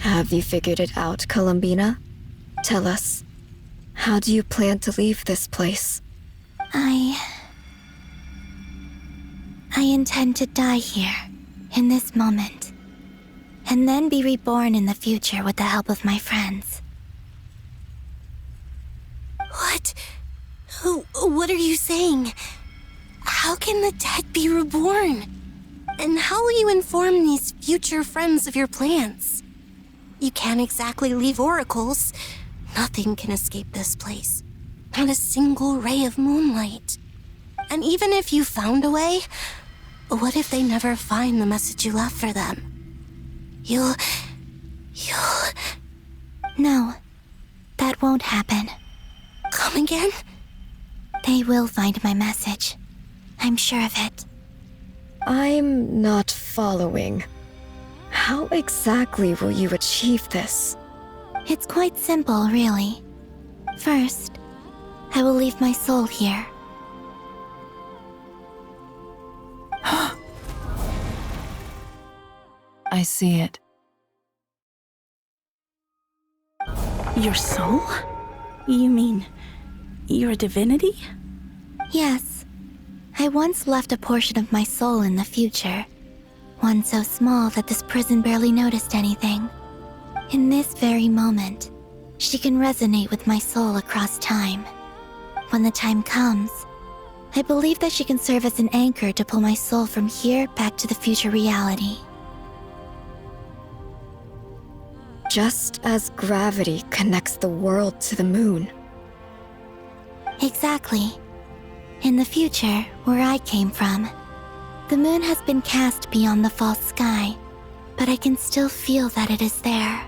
Have you figured it out, Columbina? Tell us, how do you plan to leave this place? I intend to die here, in this moment, and then be reborn in the future with the help of my friends. What? What are you saying? How can the dead be reborn? And how will you inform these future friends of your plans? You can't exactly leave oracles. Nothing can escape this place. Not a single ray of moonlight. And even if you found a way, what if they never find the message you left for them? You'll... No, that won't happen. Come again? They will find my message. I'm sure of it. I'm not following. How exactly will you achieve this? It's quite simple, really. First, I will leave my soul here. I see it. Your soul? You mean, you're a divinity? Yes. I once left a portion of my soul in the future. One so small that this prison barely noticed anything. In this very moment, she can resonate with my soul across time. When the time comes, I believe that she can serve as an anchor to pull my soul from here back to the future reality. Just as gravity connects the world to the moon. Exactly. In the future, where I came from, the moon has been cast beyond the false sky, but I can still feel that it is there.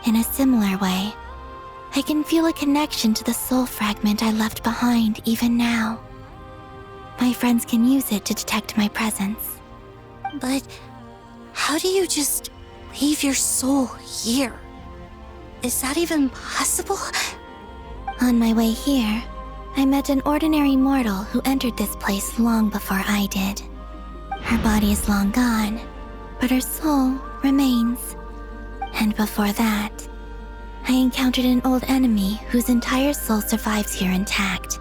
In a similar way, I can feel a connection to the soul fragment I left behind even now. My friends can use it to detect my presence. But how do you just leave your soul here? Is that even possible? On my way here, I met an ordinary mortal who entered this place long before I did. Her body is long gone, but her soul remains. And before that, I encountered an old enemy whose entire soul survives here intact,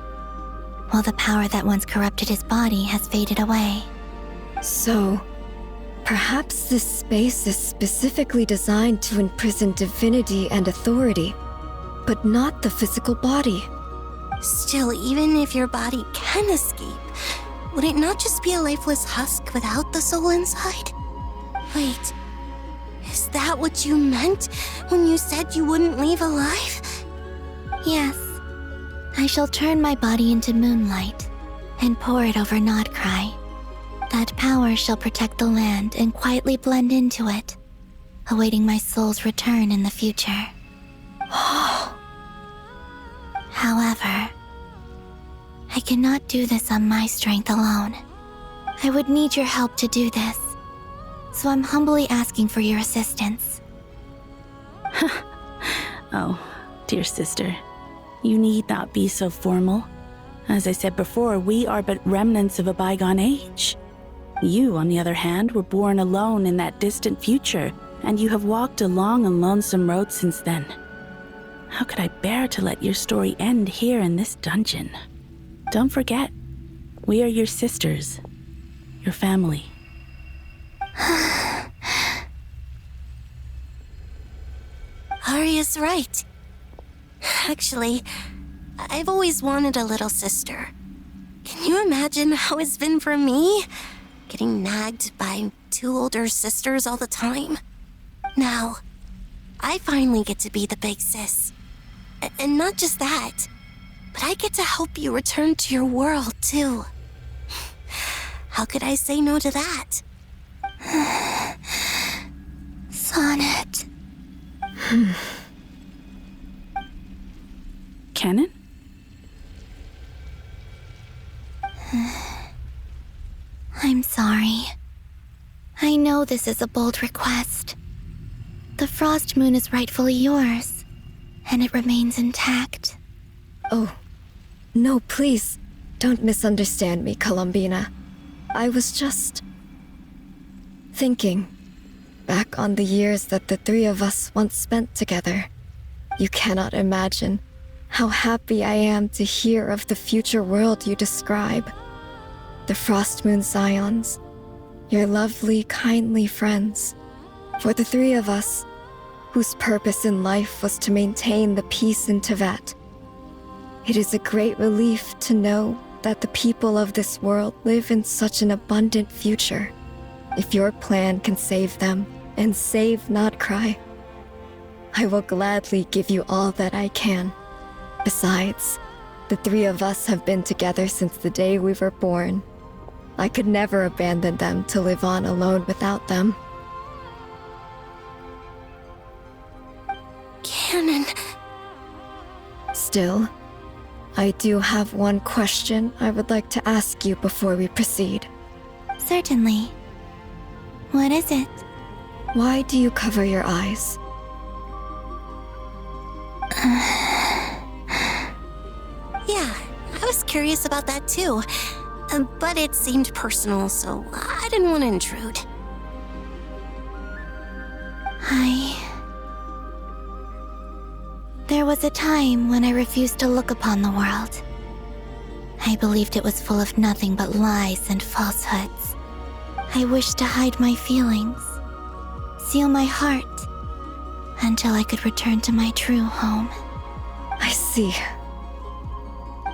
while the power that once corrupted his body has faded away. So, perhaps this space is specifically designed to imprison divinity and authority, but not the physical body. Still, even if your body can escape, would it not just be a lifeless husk without the soul inside? Wait, is that what you meant when you said you wouldn't leave alive? Yes, I shall turn my body into moonlight and pour it over Nord-krai. That power shall protect the land and quietly blend into it, awaiting my soul's return in the future. However, I cannot do this on my strength alone. I would need your help to do this, so I'm humbly asking for your assistance. Oh, dear sister, you need not be so formal. As I said before, we are but remnants of a bygone age. You, on the other hand, were born alone in that distant future, and you have walked a long and lonesome road since then. How could I bear to let your story end here in this dungeon? Don't forget, we are your sisters, your family. Arya's right. Actually, I've always wanted a little sister. Can you imagine how it's been for me? Getting nagged by two older sisters all the time. Now, I finally get to be the big sis. And not just that, but I get to help you return to your world, too. How could I say no to that? Sonnet. Canon? I'm sorry. I know this is a bold request. The frost moon is rightfully yours, and it remains intact. Oh, no, please, don't misunderstand me, Columbina. I was just thinking back on the years that the three of us once spent together, you cannot imagine how happy I am to hear of the future world you describe. The Frost Moon Scions, your lovely, kindly friends. For the three of us, whose purpose in life was to maintain the peace in Teyvat, it is a great relief to know that the people of this world live in such an abundant future. If your plan can save them and save Nord-krai, I will gladly give you all that I can. Besides, the three of us have been together since the day we were born. I could never abandon them to live on alone without them. Canon. Still, I do have one question I would like to ask you before we proceed. Certainly. What is it? Why do you cover your eyes? Yeah, I was curious about that too. But it seemed personal, so I didn't want to intrude. There was a time when I refused to look upon the world. I believed it was full of nothing but lies and falsehoods. I wished to hide my feelings, seal my heart, until I could return to my true home. I see.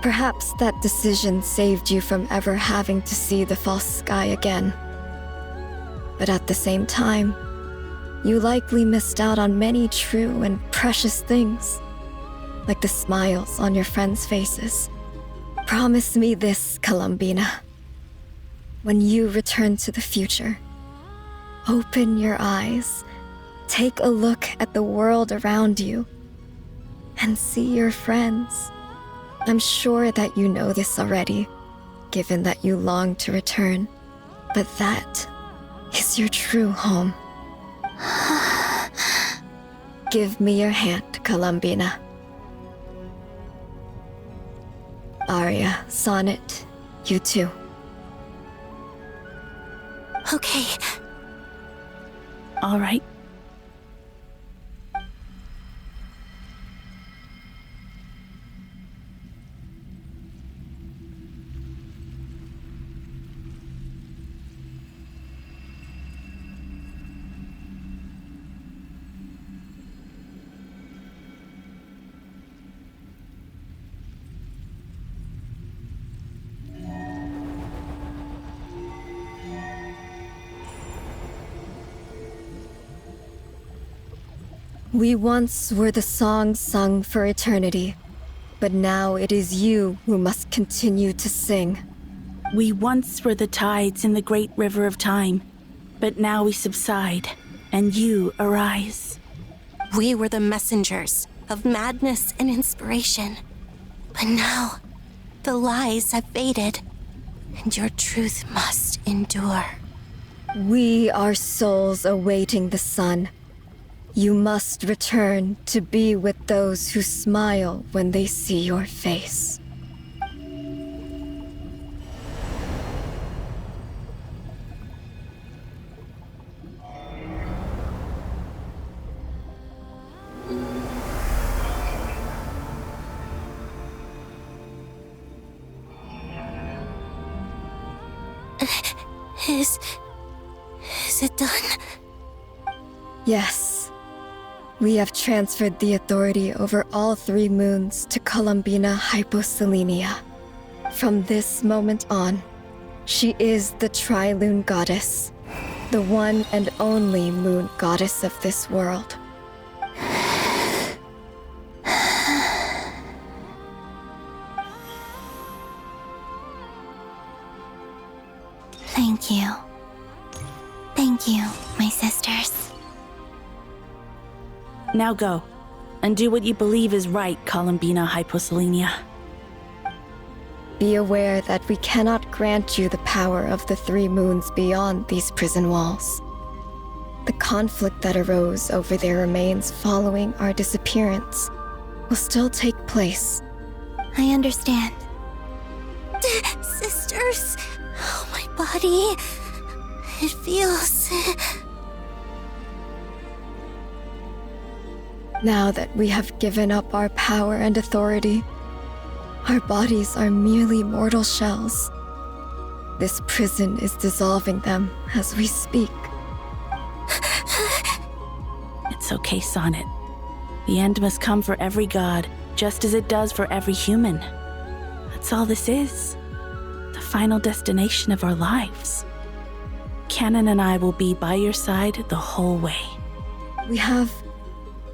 Perhaps that decision saved you from ever having to see the false sky again. But at the same time, you likely missed out on many true and precious things, like the smiles on your friends' faces. Promise me this, Columbina. When you return to the future, open your eyes, take a look at the world around you, and see your friends. I'm sure that you know this already, given that you long to return, but that is your true home. Give me your hand, Columbina. Aria, Sonnet, you too. Okay. All right. We once were the songs sung for eternity, but now it is you who must continue to sing. We once were the tides in the great river of time, but now we subside, and you arise. We were the messengers of madness and inspiration. But now, the lies have faded, and your truth must endure. We are souls awaiting the sun. You must return to be with those who smile when they see your face. Is it done? Yes. We have transferred the authority over all 3 moons to Columbina Hyposelenia. From this moment on, she is the Tri-Lune Goddess, the one and only moon goddess of this world. Thank you. Thank you, my sisters. Now go, and do what you believe is right, Columbina Hyposelenia. Be aware that we cannot grant you the power of the 3 moons beyond these prison walls. The conflict that arose over their remains following our disappearance will still take place. I understand. Sisters, oh, my body. It feels Now that we have given up our power and authority, our bodies are merely mortal shells. This prison is dissolving them as we speak. It's okay, Sonnet. The end must come for every god, just as it does for every human. That's all this is. The final destination of our lives. Canon and I will be by your side the whole way. We have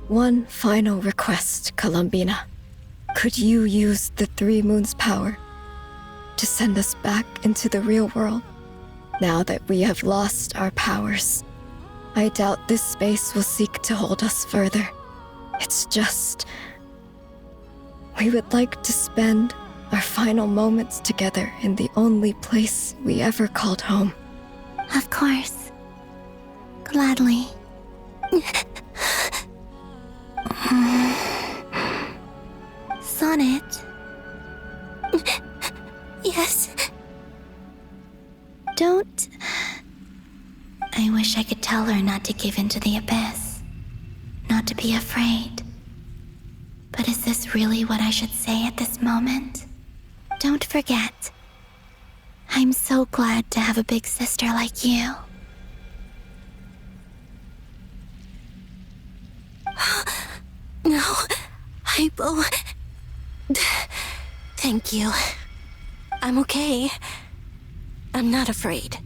one final request, Columbina. Could you use the Three Moons' power to send us back into the real world? Now that we have lost our powers, I doubt this space will seek to hold us further. It's just... we would like to spend our final moments together in the only place we ever called home. Of course. Gladly. Sonnet. Yes? Don't... I wish I could tell her not to give in to the abyss. Not to be afraid. But is this really what I should say at this moment? Don't forget. I'm so glad to have a big sister like you. No, Hypo. Thank you. I'm okay. I'm not afraid.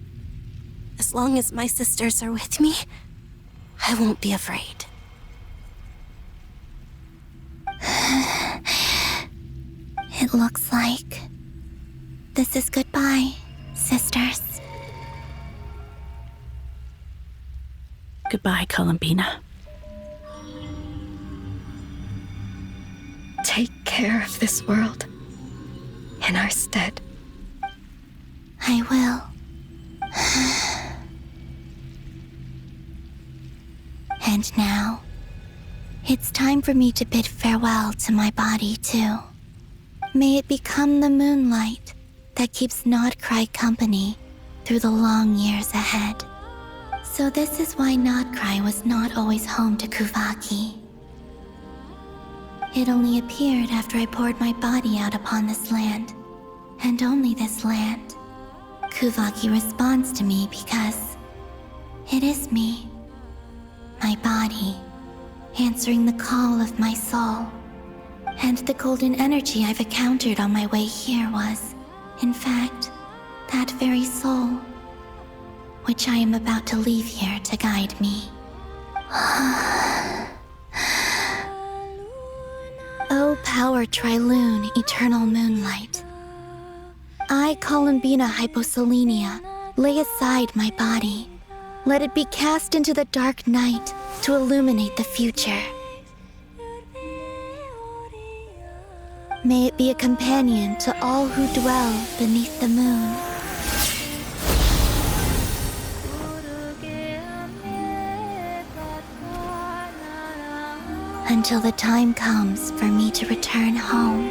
As long as my sisters are with me, I won't be afraid. It looks like this is goodbye, sisters. Goodbye, Columbina. Take care of this world in our stead. I will. And now, it's time for me to bid farewell to my body, too. May it become the moonlight that keeps Nord-krai company through the long years ahead. So this is why Nord-krai was not always home to Kuvaki. It only appeared after I poured my body out upon this land, and only this land. Kuvaki responds to me because it is me, my body, answering the call of my soul. And the golden energy I've encountered on my way here was, in fact, that very soul, which I am about to leave here to guide me. O power Trilune, eternal moonlight. I, Columbina Hyposelenia, lay aside my body. Let it be cast into the dark night to illuminate the future. May it be a companion to all who dwell beneath the moon. Until the time comes for me to return home.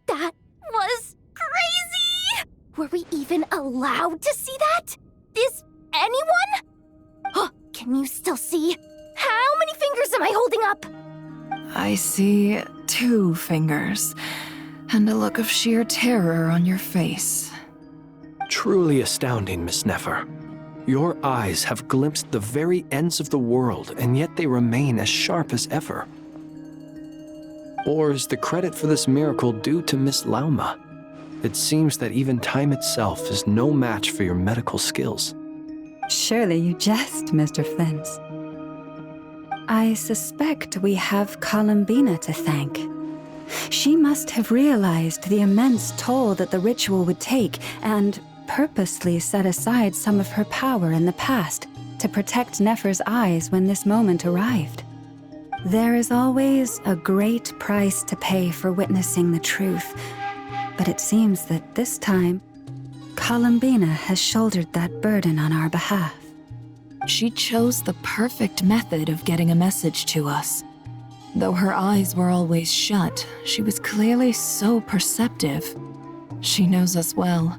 That was crazy! Were we even allowed to see that? Is anyone? Oh, can you still see? How many fingers am I holding up? I see 2 fingers, and a look of sheer terror on your face. Truly astounding, Miss Nefer. Your eyes have glimpsed the very ends of the world, and yet they remain as sharp as ever. Or is the credit for this miracle due to Miss Lauma? It seems that even time itself is no match for your medical skills. Surely you jest, Mr. Flint. I suspect we have Columbina to thank. She must have realized the immense toll that the ritual would take and purposely set aside some of her power in the past to protect Nefer's eyes when this moment arrived. There is always a great price to pay for witnessing the truth, but it seems that this time, Columbina has shouldered that burden on our behalf. She chose the perfect method of getting a message to us. Though her eyes were always shut, she was clearly so perceptive. She knows us well.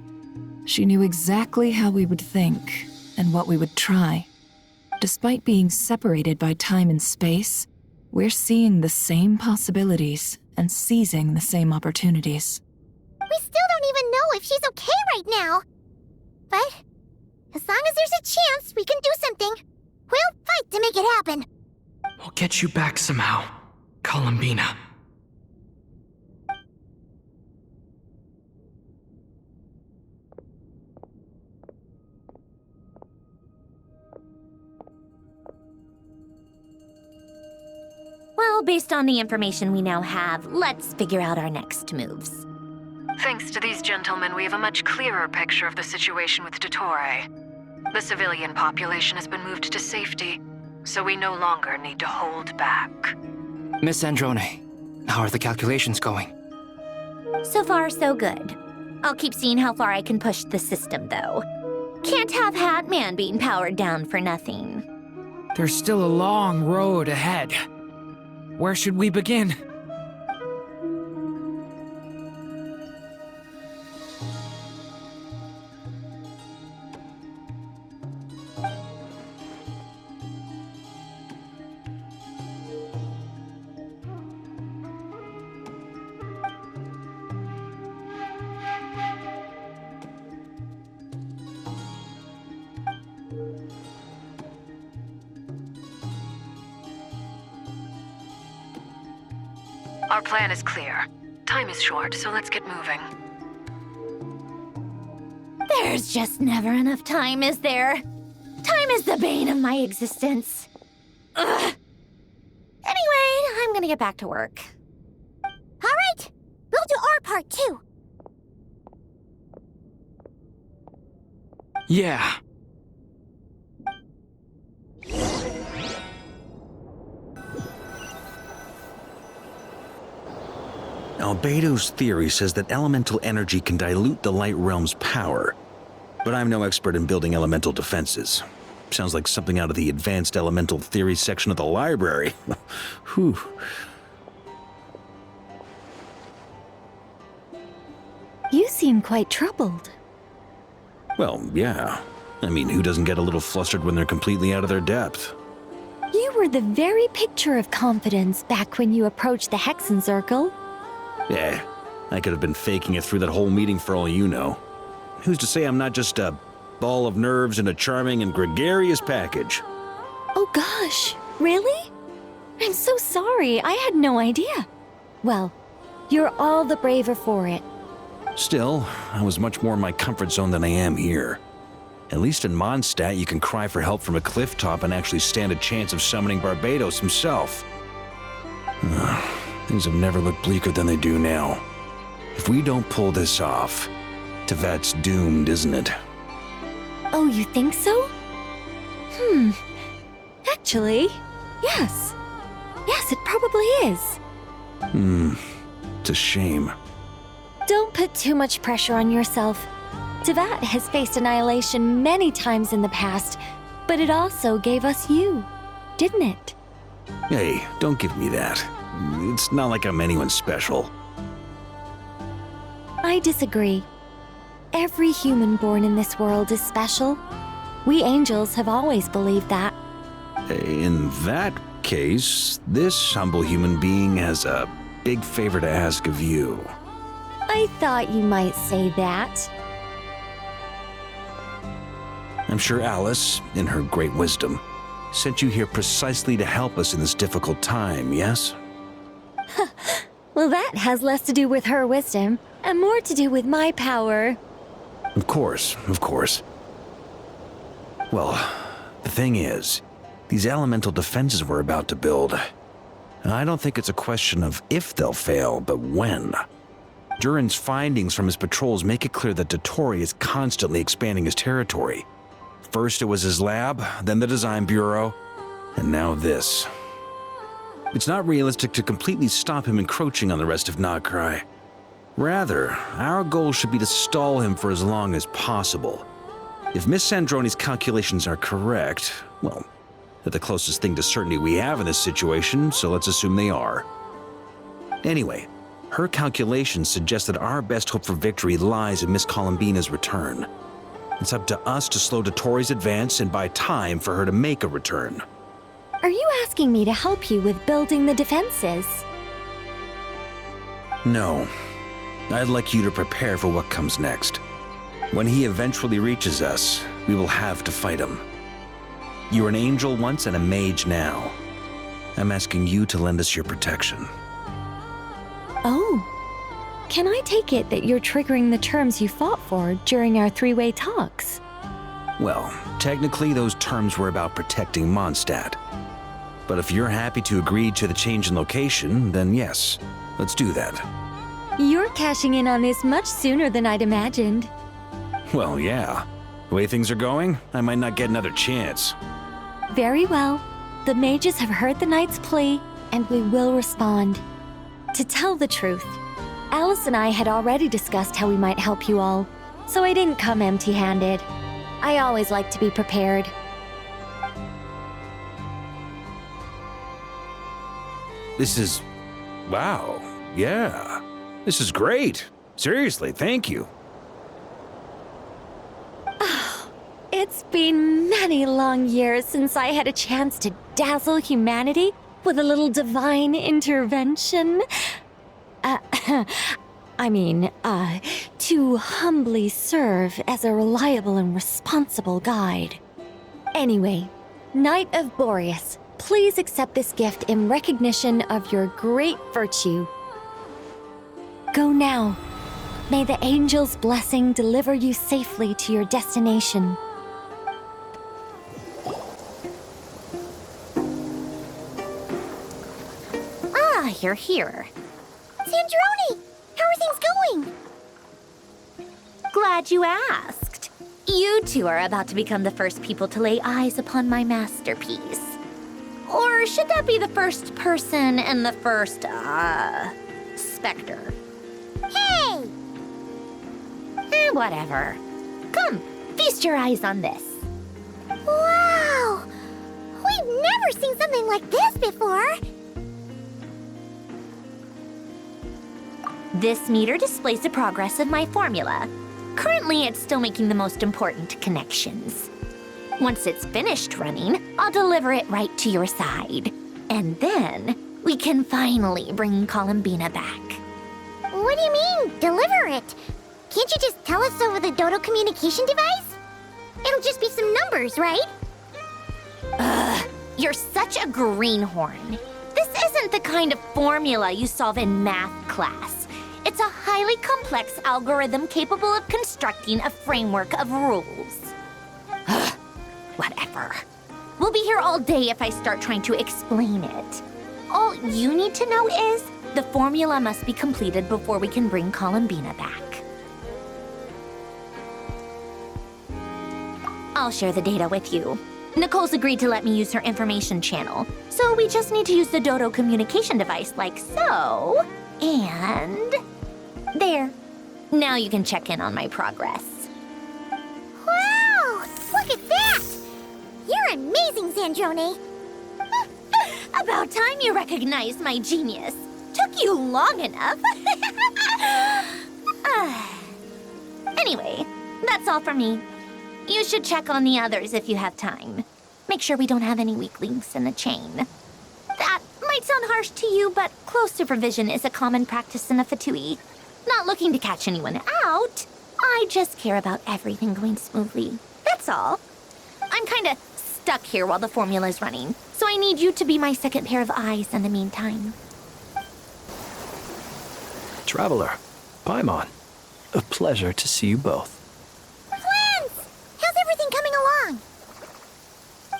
She knew exactly how we would think and what we would try. Despite being separated by time and space, we're seeing the same possibilities and seizing the same opportunities. We still don't even know if she's okay right now. But as long as there's a chance we can do something, we'll fight to make it happen. We'll get you back somehow, Columbina. Well, based on the information we now have, let's figure out our next moves. Thanks to these gentlemen, we have a much clearer picture of the situation with Dottore. The civilian population has been moved to safety, so we no longer need to hold back. Miss Androne, how are the calculations going? So far, so good. I'll keep seeing how far I can push the system, though. Can't have Hatman being powered down for nothing. There's still a long road ahead. Where should we begin? Our plan is clear. Time is short, so let's get moving. There's just never enough time, is there? Time is the bane of my existence. Ugh. Anyway, I'm gonna get back to work. All right, we'll do our part too. Yeah. Albedo's theory says that elemental energy can dilute the light realm's power, but I'm no expert in building elemental defenses. Sounds like something out of the advanced elemental theory section of the library. Whew. You seem quite troubled. Well, yeah. I mean, who doesn't get a little flustered when they're completely out of their depth? You were the very picture of confidence back when you approached the Hexen Circle. Yeah, I could have been faking it through that whole meeting for all you know. Who's to say I'm not just a ball of nerves in a charming and gregarious package? Oh gosh, really? I'm so sorry, I had no idea. Well, you're all the braver for it. Still, I was much more in my comfort zone than I am here. At least in Mondstadt, you can cry for help from a cliff top and actually stand a chance of summoning Barbados himself. Things have never looked bleaker than they do now. If we don't pull this off, Tevat's doomed, isn't it? Oh, you think so? Actually, yes. Yes, it probably is. It's a shame. Don't put too much pressure on yourself. Tevat has faced annihilation many times in the past, but it also gave us you, didn't it? Hey, don't give me that. It's not like I'm anyone special. I disagree. Every human born in this world is special. We angels have always believed that. In that case, this humble human being has a big favor to ask of you. I thought you might say that. I'm sure Alice, in her great wisdom, sent you here precisely to help us in this difficult time, yes? Well, that has less to do with her wisdom and more to do with my power. Of course, of course. Well, the thing is, these elemental defenses we're about to build, I don't think it's a question of if they'll fail, but when. Durin's findings from his patrols make it clear that Dottore is constantly expanding his territory. First it was his lab, then the design bureau, and now this. It's not realistic to completely stop him encroaching on the rest of Nord-krai. Rather, our goal should be to stall him for as long as possible. If Miss Sandroni's calculations are correct, well, they're the closest thing to certainty we have in this situation, so let's assume they are. Anyway, her calculations suggest that our best hope for victory lies in Miss Columbina's return. It's up to us to slow Dottore's advance and buy time for her to make a return. Are you asking me to help you with building the defenses? No. I'd like you to prepare for what comes next. When he eventually reaches us, we will have to fight him. You were an angel once and a mage now. I'm asking you to lend us your protection. Oh. Can I take it that you're triggering the terms you fought for during our three-way talks? Well, technically those terms were about protecting Mondstadt. But if you're happy to agree to the change in location, then yes, let's do that. You're cashing in on this much sooner than I'd imagined. Well, yeah. The way things are going, I might not get another chance. Very well. The mages have heard the knight's plea, and we will respond. To tell the truth, Alice and I had already discussed how we might help you all, so I didn't come empty-handed. I always like to be prepared. This is... wow. Yeah. This is great. Seriously, thank you. It's been many long years since I had a chance to dazzle humanity with a little divine intervention. To humbly serve as a reliable and responsible guide. Anyway, Knight of Boreas, please accept this gift in recognition of your great virtue. Go now. May the angel's blessing deliver you safely to your destination. Ah, you're here. Sandroni! How are things going? Glad you asked. You two are about to become the first people to lay eyes upon my masterpiece. Or should that be the first person and the first, specter? Hey! Whatever. Come, feast your eyes on this. Wow! We've never seen something like this before! This meter displays the progress of my formula. Currently, it's still making the most important connections. Once it's finished running, I'll deliver it right to your side. And then, we can finally bring Columbina back. What do you mean, deliver it? Can't you just tell us over the Dodo communication device? It'll just be some numbers, right? You're such a greenhorn. This isn't the kind of formula you solve in math class. It's a highly complex algorithm capable of constructing a framework of rules. Whatever. We'll be here all day if I start trying to explain it. All you need to know is the formula must be completed before we can bring Columbina back. I'll share the data with you. Nicole's agreed to let me use her information channel, so we just need to use the Dodo communication device like so, and... there. Now you can check in on my progress. Wow! Look at that! You're amazing, Sandroni! About time you recognized my genius. Took you long enough. Anyway, that's all for me. You should check on the others if you have time. Make sure we don't have any weak links in the chain. That might might sound harsh to you, but close supervision is a common practice in the Fatui. Not looking to catch anyone out. I just care about everything going smoothly. That's all. I'm kinda stuck here while the formula is running, so I need you to be my second pair of eyes in the meantime. Traveler, Paimon, a pleasure to see you both. Friends! How's everything coming along?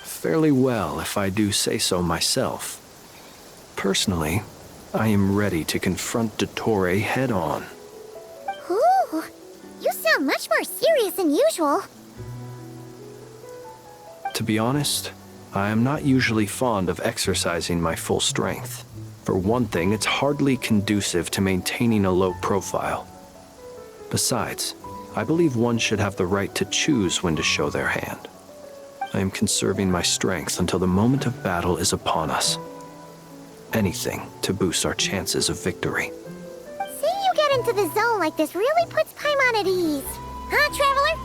Fairly well, if I do say so myself. Personally, I am ready to confront Dottore head-on. Ooh, you sound much more serious than usual. To be honest, I am not usually fond of exercising my full strength. For one thing, it's hardly conducive to maintaining a low profile. Besides, I believe one should have the right to choose when to show their hand. I am conserving my strength until the moment of battle is upon us. Anything to boost our chances of victory. Seeing you get into the zone like this really puts Paimon at ease. Huh, Traveler?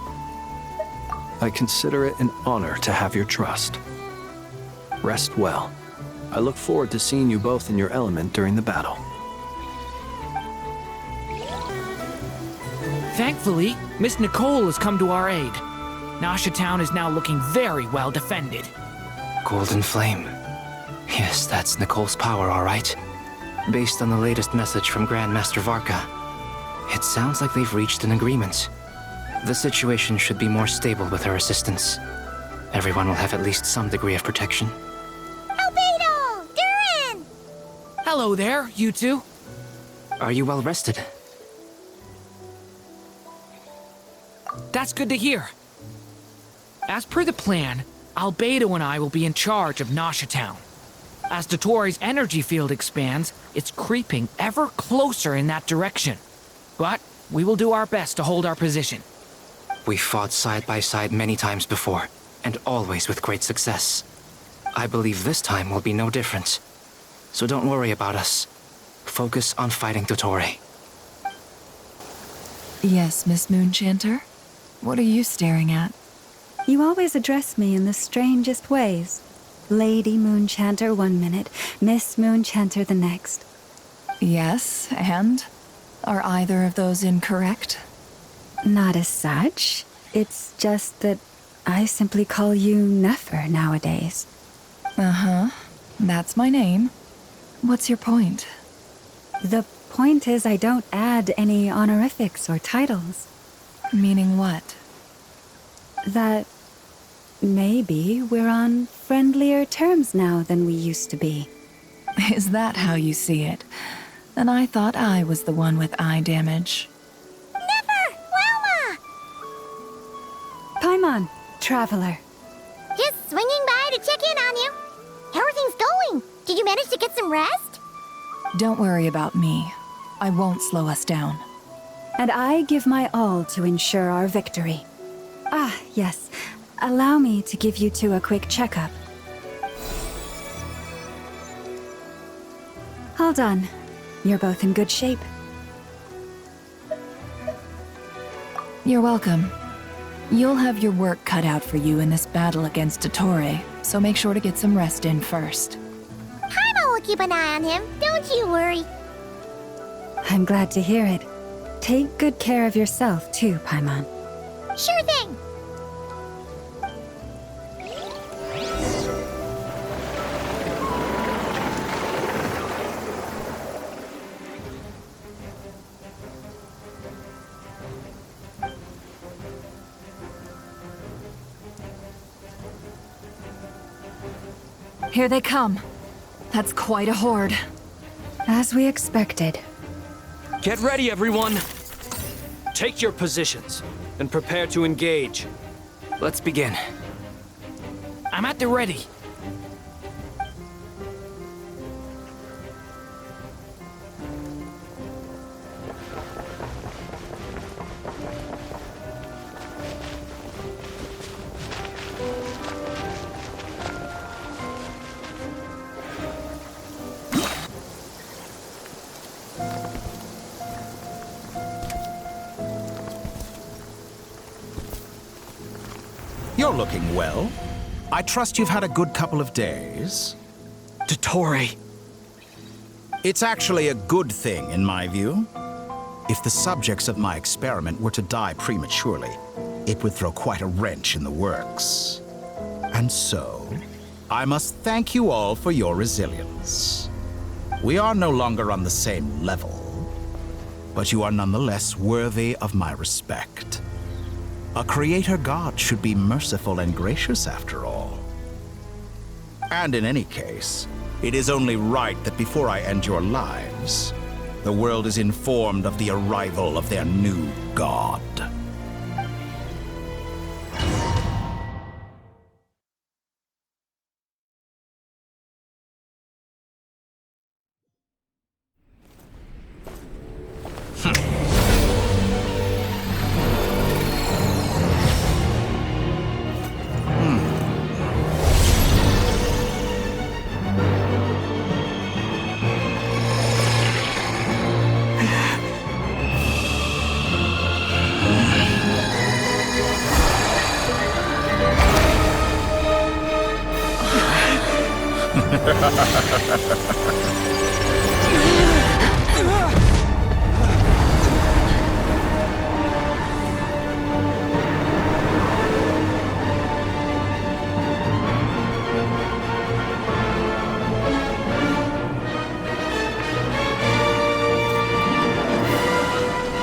I consider it an honor to have your trust. Rest well. I look forward to seeing you both in your element during the battle. Thankfully, Miss Nicole has come to our aid. Nasha Town is now looking very well defended. Golden Flame. Yes, that's Nicole's power, all right. Based on the latest message from Grandmaster Varka, it sounds like they've reached an agreement. The situation should be more stable with her assistance. Everyone will have at least some degree of protection. Albedo! Durin! Hello there, you two. Are you well rested? That's good to hear. As per the plan, Albedo and I will be in charge of Nasha Town. As Dottore's energy field expands, it's creeping ever closer in that direction. But we will do our best to hold our position. We fought side by side many times before, and always with great success. I believe this time will be no different. So don't worry about us. Focus on fighting Dottore. Yes, Miss Moonchanter? What are you staring at? You always address me in the strangest ways. Lady Moonchanter one minute, Miss Moonchanter the next. Yes, and? Are either of those incorrect? Not as such. It's just that I simply call you Nefer nowadays. Uh-huh. That's my name. What's your point? The point is I don't add any honorifics or titles. Meaning what? That maybe we're on friendlier terms now than we used to be. Is that how you see it? Then I thought I was the one with eye damage. Never! Wilma! Paimon, Traveler. Just swinging by to check in on you. How are things going? Did you manage to get some rest? Don't worry about me. I won't slow us down. And I give my all to ensure our victory. Ah, yes. Allow me to give you two a quick checkup. Hold on. You're both in good shape. You're welcome. You'll have your work cut out for you in this battle against Dottore, so make sure to get some rest in first. Paimon will keep an eye on him, don't you worry. I'm glad to hear it. Take good care of yourself, too, Paimon. Sure thing. Here they come. That's quite a horde. As we expected. Get ready, everyone! Take your positions and prepare to engage. Let's begin. I'm at the ready. You're looking well. I trust you've had a good couple of days. Dottore, It's actually a good thing, in my view. If the subjects of my experiment were to die prematurely, it would throw quite a wrench in the works. And so, I must thank you all for your resilience. We are no longer on the same level, but you are nonetheless worthy of my respect. A creator god should be merciful and gracious after all. And in any case, it is only right that before I end your lives, the world is informed of the arrival of their new god.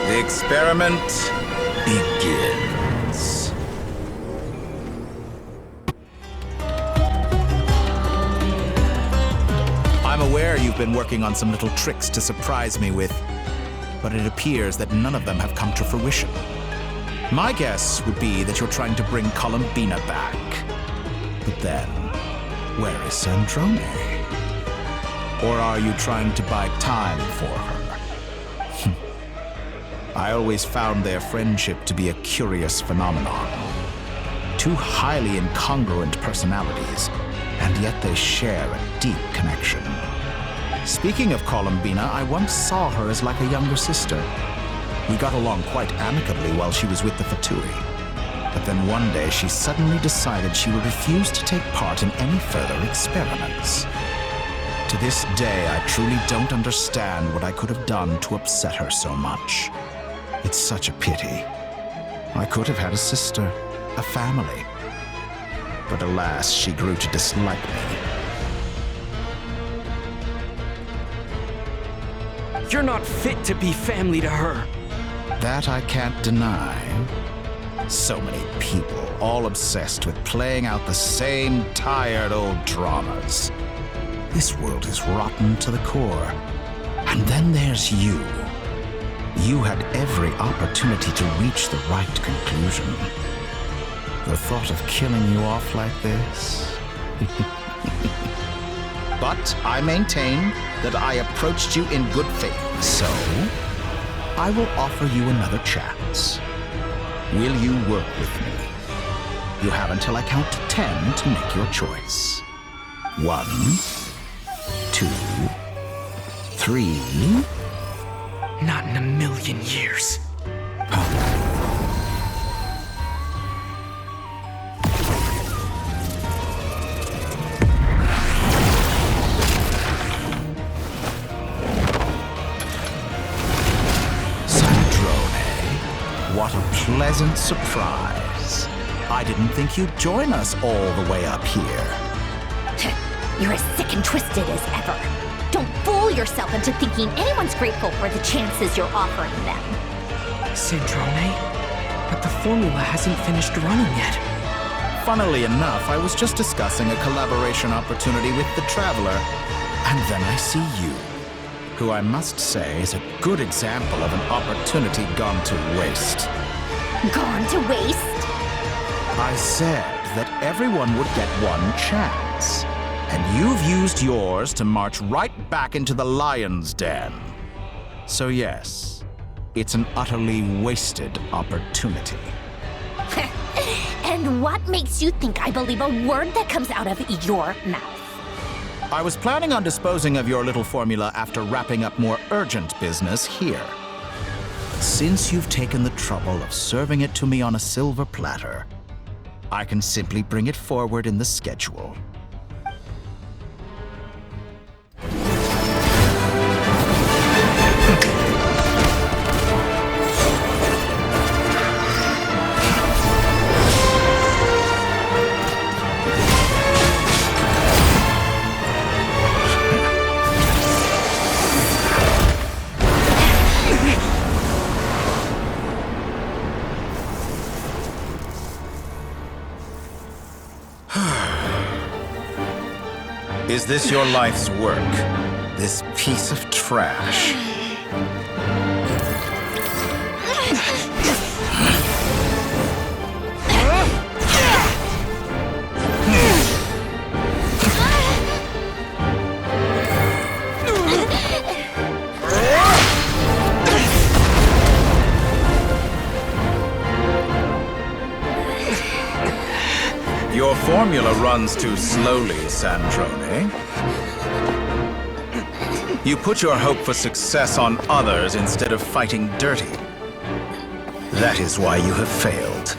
The experiment begins. I'm aware you've been working on some little tricks to surprise me with, but it appears that none of them have come to fruition. My guess would be that you're trying to bring Columbina back. But then, where is Sandrone? Or are you trying to buy time for her? I always found their friendship to be a curious phenomenon. Two highly incongruent personalities, and yet they share a deep connection. Speaking of Columbina, I once saw her as like a younger sister. We got along quite amicably while she was with the Fatui. But then one day she suddenly decided she would refuse to take part in any further experiments. To this day, I truly don't understand what I could have done to upset her so much. It's such a pity. I could have had a sister, a family. But alas, she grew to dislike me. You're not fit to be family to her. That I can't deny. So many people, all obsessed with playing out the same tired old dramas. This world is rotten to the core. And then there's you. You had every opportunity to reach the right conclusion. The thought of killing you off like this? But I maintain that I approached you in good faith, so I will offer you another chance. Will you work with me? You have until I count to 10 to make your choice. 1, 2, 3... Not in a million years. What a pleasant surprise. I didn't think you'd join us all the way up here. You're as sick and twisted as ever. Don't fool yourself into thinking anyone's grateful for the chances you're offering them. Sandrone? But the formula hasn't finished running yet. Funnily enough, I was just discussing a collaboration opportunity with the Traveler, and then I see you, who I must say is a good example of an opportunity gone to waste. Gone to waste? I said that everyone would get one chance, and you've used yours to march right back into the lion's den. So yes, it's an utterly wasted opportunity. And what makes you think I believe a word that comes out of your mouth? I was planning on disposing of your little formula after wrapping up more urgent business here. Since you've taken the trouble of serving it to me on a silver platter, I can simply bring it forward in the schedule. Is this your life's work? This piece of trash? Your formula runs too slowly, Sandrone. You put your hope for success on others instead of fighting dirty. That is why you have failed.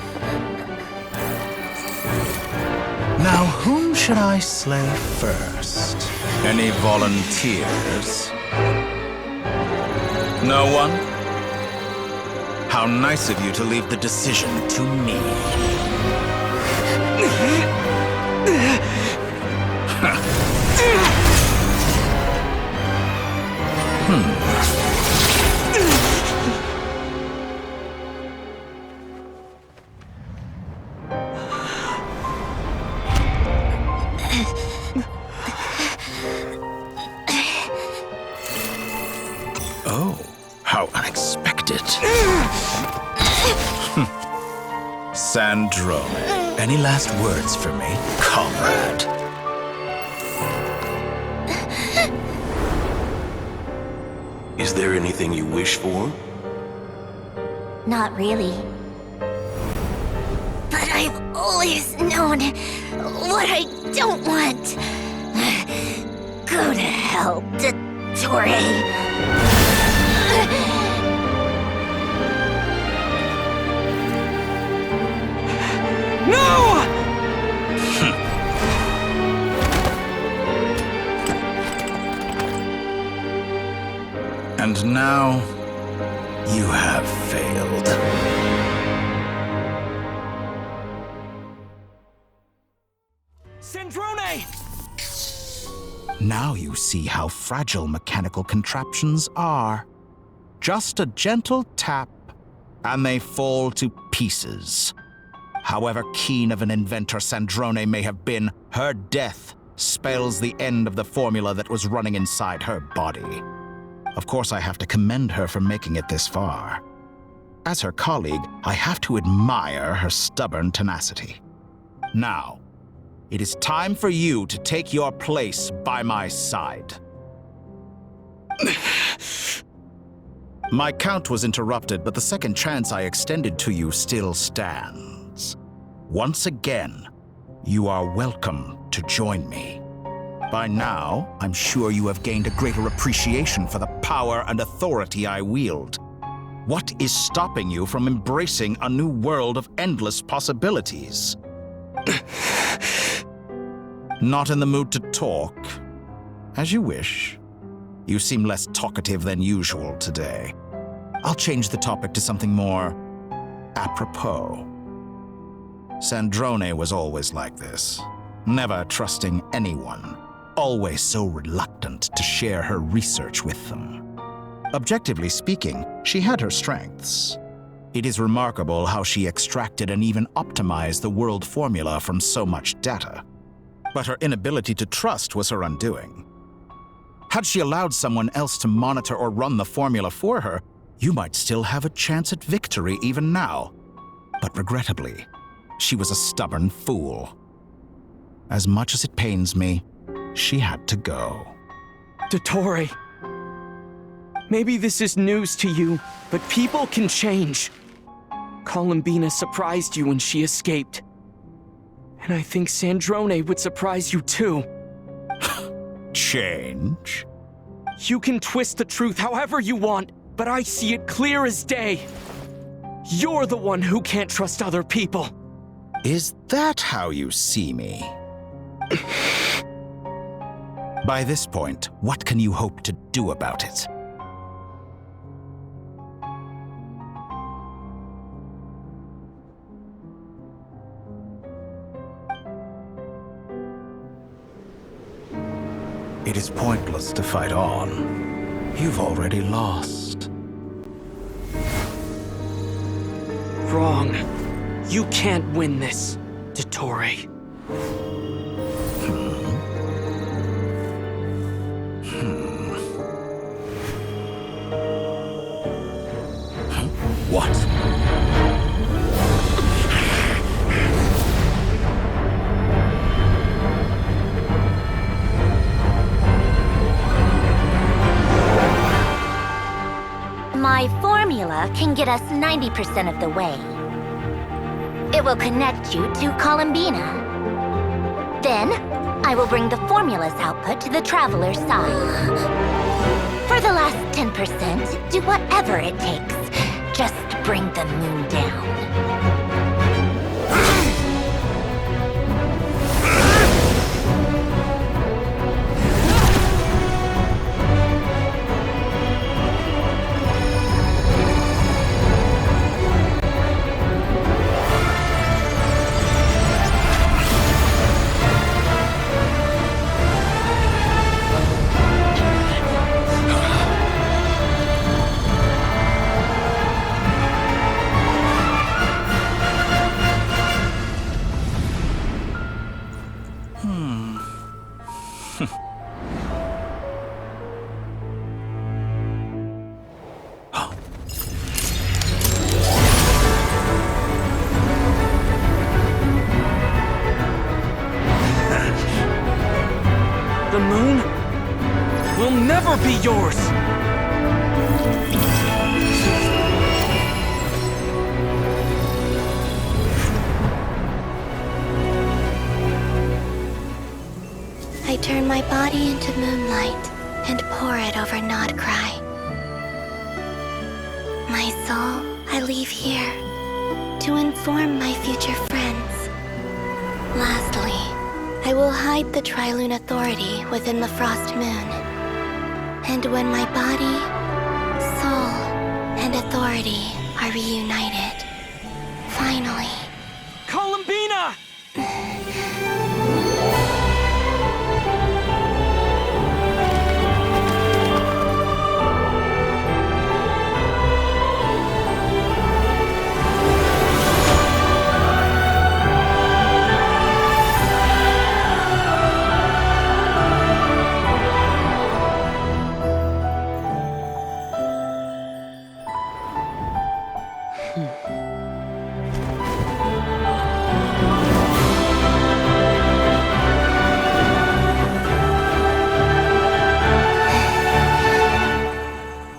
Now, whom should I slay first? Any volunteers? No one? How nice of you to leave the decision to me. Oh, how unexpected. Sandrone, any last words for me, comrade? Is there anything you wish for? Not really. But I've always known what I don't want. Go to hell, Dottore. No! And now, you have failed. Sandrone! Now you see how fragile mechanical contraptions are. Just a gentle tap, and they fall to pieces. However keen of an inventor Sandrone may have been, her death spells the end of the formula that was running inside her body. Of course, I have to commend her for making it this far. As her colleague, I have to admire her stubborn tenacity. Now, it is time for you to take your place by my side. My count was interrupted, but the second chance I extended to you still stands. Once again, you are welcome to join me. By now, I'm sure you have gained a greater appreciation for the power and authority I wield. What is stopping you from embracing a new world of endless possibilities? Not in the mood to talk? As you wish. You seem less talkative than usual today. I'll change the topic to something more apropos. Sandrone was always like this, never trusting anyone, always so reluctant to share her research with them. Objectively speaking, she had her strengths. It is remarkable how she extracted and even optimized the world formula from so much data. But her inability to trust was her undoing. Had she allowed someone else to monitor or run the formula for her, you might still have a chance at victory even now. But regrettably, she was a stubborn fool. As much as it pains me, she had to go. Dottore. Maybe this is news to you, but people can change. Columbina surprised you when she escaped. And I think Sandrone would surprise you too. Change? You can twist the truth however you want, but I see it clear as day. You're the one who can't trust other people. Is that how you see me? By this point, what can you hope to do about it? It is pointless to fight on. You've already lost. Wrong. You can't win this, Dottore. can get us 90% of the way. It will connect you to Columbina. Then, I will bring the formula's output to the Traveler's side. For the last 10%, do whatever it takes. Just bring the moon down. The moon will never be yours! I turn my body into moonlight and pour it over Nord-krai. My soul, I leave here to inform my future friends. Lastly, I will hide the Trilune Authority within the Frost Moon. And when my body, soul, and authority are reunited, finally... Columbina!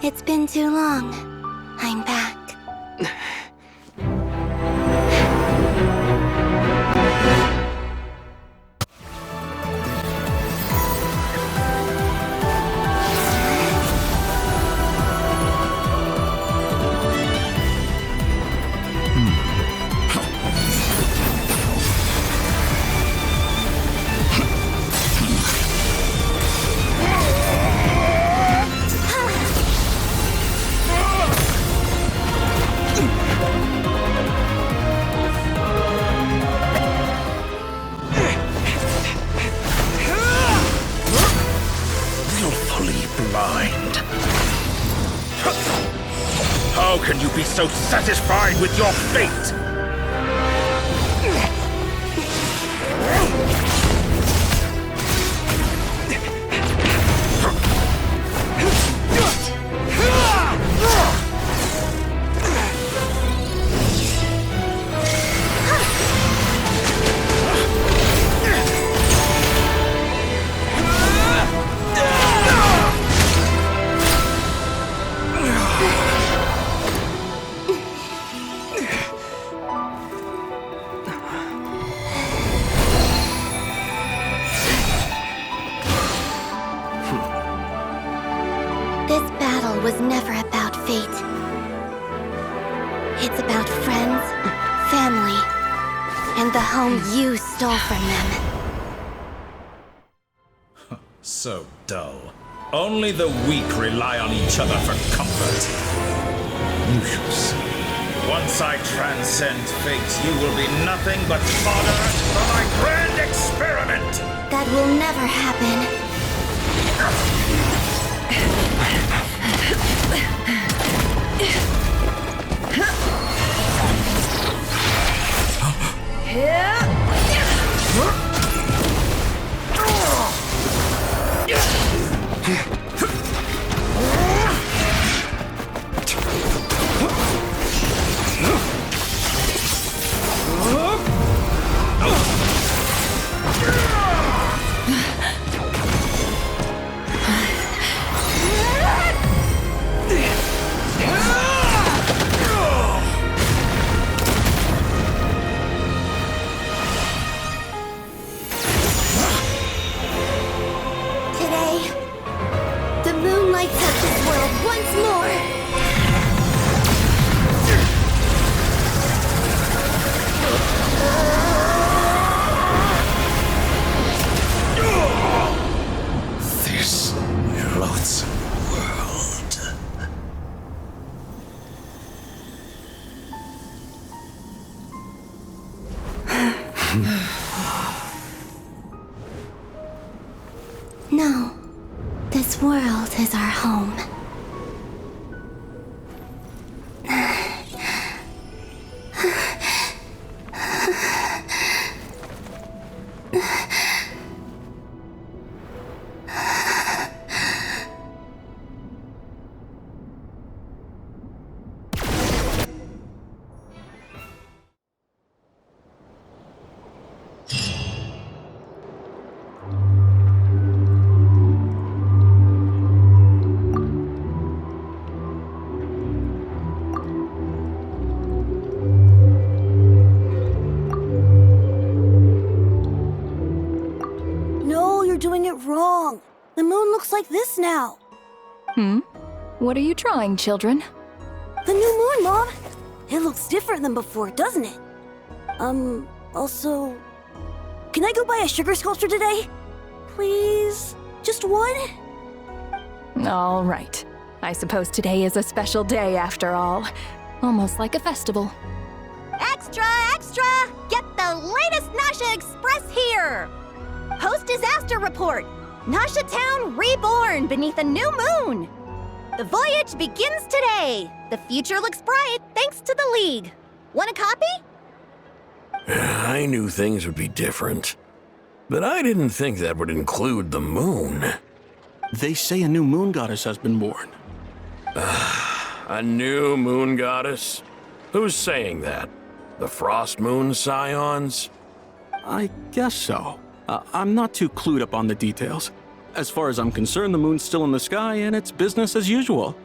It's been too long. I'm back. Blind. How can you be so satisfied with your fate? This battle was never about fate. It's about friends, family, and the home you stole from them. So dull. Only the weak rely on each other for comfort. You shall see. Once I transcend fate, you will be nothing but fodder for my grand experiment! That will never happen. No, this world is our home. No, you're doing it wrong. The moon looks like this now. What are you drawing, children? The new moon, Mom! It looks different than before, doesn't it? Also... Can I go buy a sugar sculpture today? Please? Just one? All right. I suppose today is a special day after all. Almost like a festival. Extra, extra! Get the latest Nasha Express here! Post-disaster report! Nasha Town reborn beneath a new moon! The voyage begins today! The future looks bright thanks to the League. Want a copy? I knew things would be different, but I didn't think that would include the moon. They say a new moon goddess has been born. A new moon goddess? Who's saying that? The Frost Moon Scions? I guess so. I'm not too clued up on the details. As far as I'm concerned, the moon's still in the sky and it's business as usual.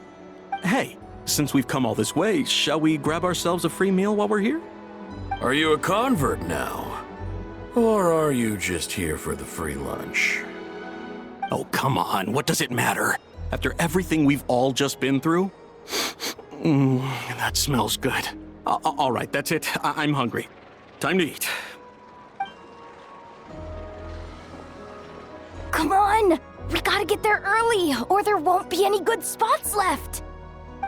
Hey, since we've come all this way, shall we grab ourselves a free meal while we're here? Are you a convert now? Or are you just here for the free lunch? Oh, come on, what does it matter? After everything we've all just been through? That smells good. All right, that's it. I'm hungry. Time to eat. Come on! We gotta get there early, or there won't be any good spots left!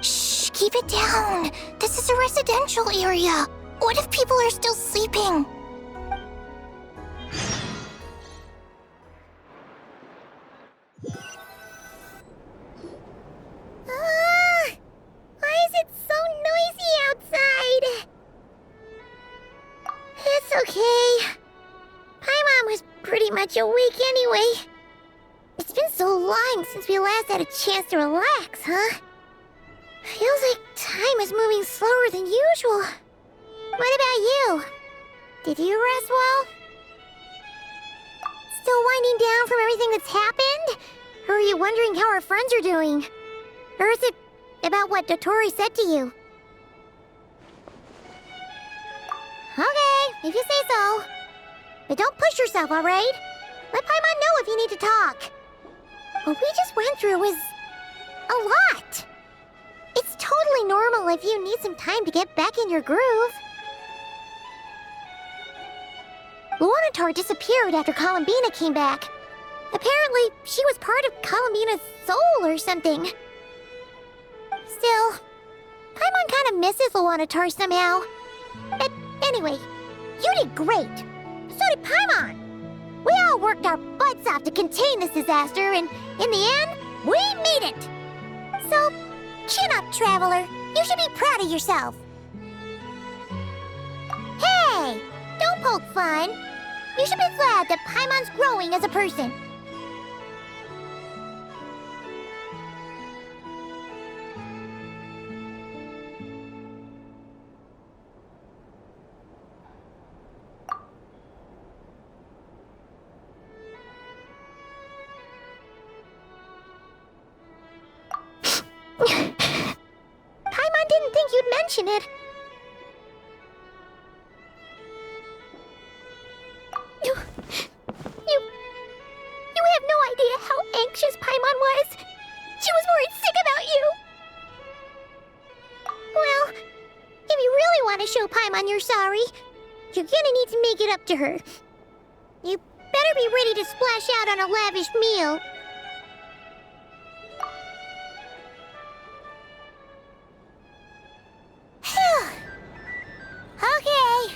Shh, keep it down. This is a residential area. What if people are still sleeping? Why is it so noisy outside? It's okay. Paimon was pretty much awake anyway. It's been so long since we last had a chance to relax, huh? Feels like time is moving slower than usual. What about you? Did you rest well? Still winding down from everything that's happened? Or are you wondering how our friends are doing? Or is it about what Dotori said to you? Okay, if you say so. But don't push yourself, alright? Let Paimon know if you need to talk. What we just went through was a lot. It's totally normal if you need some time to get back in your groove. Luanatar disappeared after Columbina came back. Apparently, she was part of Columbina's soul or something. Still, Paimon kind of misses Luanatar somehow. But anyway, you did great. So did Paimon. We all worked our butts off to contain this disaster, and in the end, we made it. So, chin up, Traveler. You should be proud of yourself. Hey, don't poke fun. You should be glad that Paimon's growing as a person. Paimon didn't think you'd mention it. You have no idea how anxious Paimon was. She was worried sick about you. Well, if you really want to show Paimon you're sorry, you're gonna need to make it up to her. You better be ready to splash out on a lavish meal. Okay.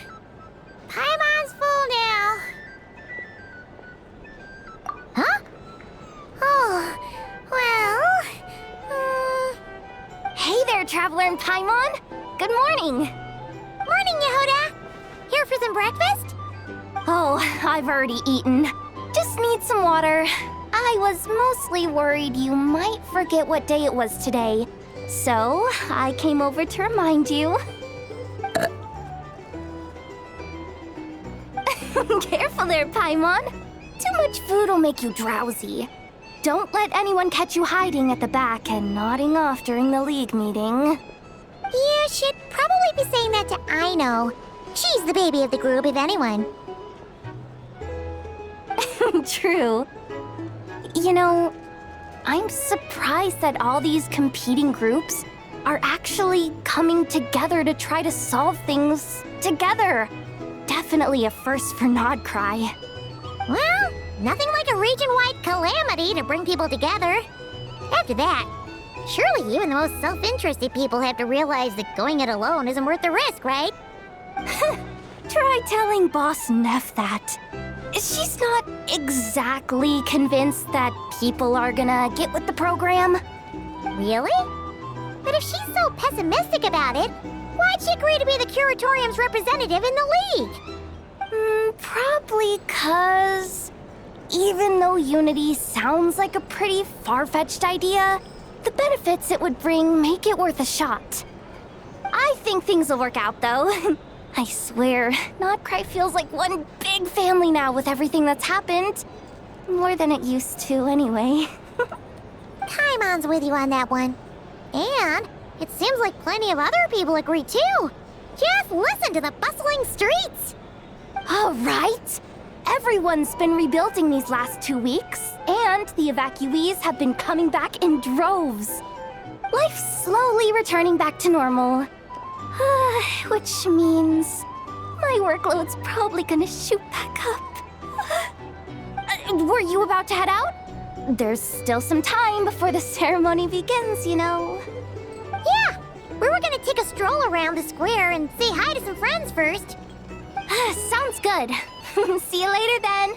Paimon's full now. Traveler and Paimon. Good morning. Morning, Yehuda. Here for some breakfast? Oh, I've already eaten. Just need some water. I was mostly worried you might forget what day it was today. So, I came over to remind you. Careful there, Paimon. Too much food will make you drowsy. Don't let anyone catch you hiding at the back and nodding off during the league meeting. Yeah, should probably be saying that to Aino. She's the baby of the group, if anyone. True. You know, I'm surprised that all these competing groups are actually coming together to try to solve things together. Definitely a first for Nord-krai. Well, nothing like a region-wide calamity to bring people together. After that, surely even the most self-interested people have to realize that going it alone isn't worth the risk, right? Try telling Boss Neff that. She's not exactly convinced that people are gonna get with the program. Really? But if she's so pessimistic about it, why'd she agree to be the Curatorium's representative in the league? Probably 'cause even though Unity sounds like a pretty far-fetched idea, the benefits it would bring make it worth a shot. I think things will work out, though. I swear, Nord-krai feels like one big family now with everything that's happened. More than it used to, anyway. Paimon's with you on that one. And it seems like plenty of other people agree, too. Just listen to the bustling streets. All right. Everyone's been rebuilding these last 2 weeks, and the evacuees have been coming back in droves. Life's slowly returning back to normal. Which means my workload's probably gonna shoot back up. Were you about to head out? There's still some time before the ceremony begins, you know. Yeah, we were gonna take a stroll around the square and say hi to some friends first. Sounds good. See you later then.